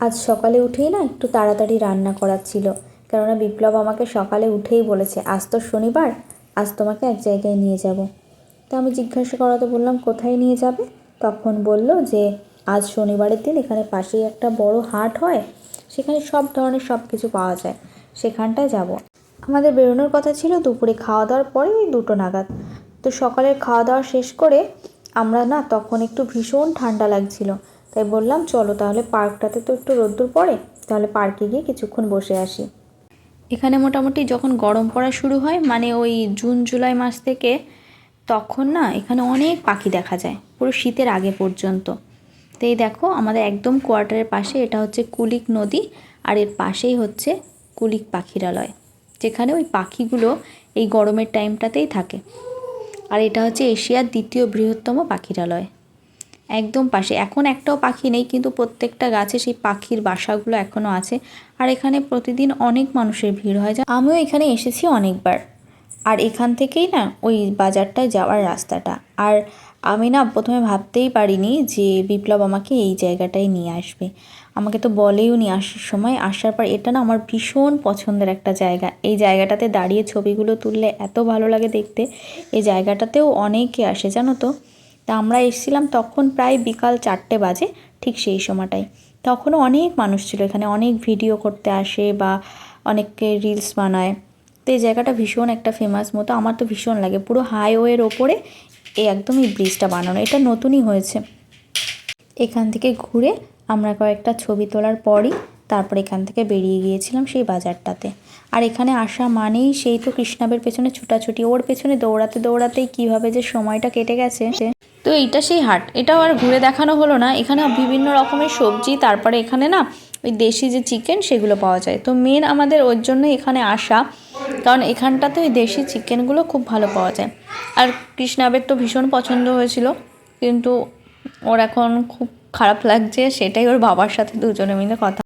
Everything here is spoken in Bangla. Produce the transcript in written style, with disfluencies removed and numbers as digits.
আজ সকালে উঠেই না একটু তাড়াতাড়ি রান্না করার ছিল, কেননা বিপ্লব আমাকে সকালে উঠেই বলেছে আজ তো শনিবার, আজ তোমাকে এক জায়গায় নিয়ে যাব। তা আমি জিজ্ঞাসা করাতে বললাম কোথায় নিয়ে যাবে। তখন বলল যে আজ শনিবারের দিন এখানে পাশেই একটা বড় হাট হয়, সেখানে সব ধরনের সব কিছু পাওয়া যায়, সেখানটায় যাব। আমাদের বেরোনোর কথা ছিল দুপুরে খাওয়া দাওয়ার পরে ওই 2টো নাগাদ। তো সকালের খাওয়া দাওয়া শেষ করে আমরা না তখন একটু ভীষণ ঠান্ডা লাগছিল, তাই বললাম চলো তাহলে পার্কটাতে তো একটু রোদ্দুর পড়ে, তাহলে পার্কে গিয়ে কিছুক্ষণ বসে আসি। এখানে মোটামুটি যখন গরম পড়া শুরু হয় মানে ওই জুন জুলাই মাস থেকে, তখন না এখানে অনেক পাখি দেখা যায় পুরো শীতের আগে পর্যন্ত। তো এই দেখো আমাদের একদম কোয়ার্টারের পাশে এটা হচ্ছে কুলিক নদী, আর এর পাশেই হচ্ছে কুলিক পাখিরালয়, যেখানে ওই পাখিগুলো এই গরমের টাইমটাতেই থাকে। আর এটা হচ্ছে এশিয়ার দ্বিতীয় বৃহত্তম পাখিরালয়। একদম পাশে এখন একটাও পাখি নেই, কিন্তু প্রত্যেকটা গাছে সেই পাখির বাসাগুলো এখনও আছে। আর এখানে প্রতিদিন অনেক মানুষের ভিড় হয়, আমিও এখানে এসেছি অনেকবার। আর এখান থেকেই না ওই বাজারটায় যাওয়ার রাস্তাটা। আর আমি না প্রথমে ভাবতেই পারিনি যে বিপ্লব আমাকে এই জায়গাটায় নিয়ে আসবে। আমাকে তো বলেও নি আসার সময়। আসার পর এটা না আমার ভীষণ পছন্দের একটা জায়গা। এই জায়গাটাতে দাঁড়িয়ে ছবিগুলো তুললে এত ভালো লাগে দেখতে। এই জায়গাটাতেও অনেকে আসে জানো তো। তা আমরা এসেছিলাম তখন প্রায় বিকাল 4টে বাজে, ঠিক সেই সময়টাই। তখনও অনেক মানুষ ছিল এখানে, অনেক ভিডিও করতে আসে বা অনেকে রিলস বানায়। তো এই জায়গাটা ভীষণ একটা ফেমাস মতো, আমার তো ভীষণ লাগে। পুরো হাইওয়ের ওপরে এই একদম এই ব্রিজটা বানানো, এটা নতুনই হয়েছে। এখান থেকে ঘুরে আমরা কয়েকটা ছবি তোলার পরই তারপর এখান থেকে বেরিয়ে গিয়েছিলাম সেই বাজারটাতে। আর এখানে আসা মানেই সেই তো কৃষ্ণাবের পেছনে ছুটাছুটি, ওর পেছনে দৌড়াতে দৌড়াতেই কীভাবে যে সময়টা কেটে গেছে। তো এইটা সেই হাট, এটাও আর ঘুরে দেখানো হলো না। এখানে বিভিন্ন রকমের সবজি, তারপরে এখানে না ওই দেশি যে চিকেন সেগুলো পাওয়া যায়। তো মেন আমাদের ওর জন্য এখানে আসা, কারণ এখানটাতে ওই দেশি চিকেনগুলো খুব ভালো পাওয়া যায়। আর কৃষ্ণাবের তো ভীষণ পছন্দ হয়েছিল, কিন্তু ওর এখন খুব খারাপ লাগছে, সেটাই ওর বাবার সাথে দুজনে মিলে কথা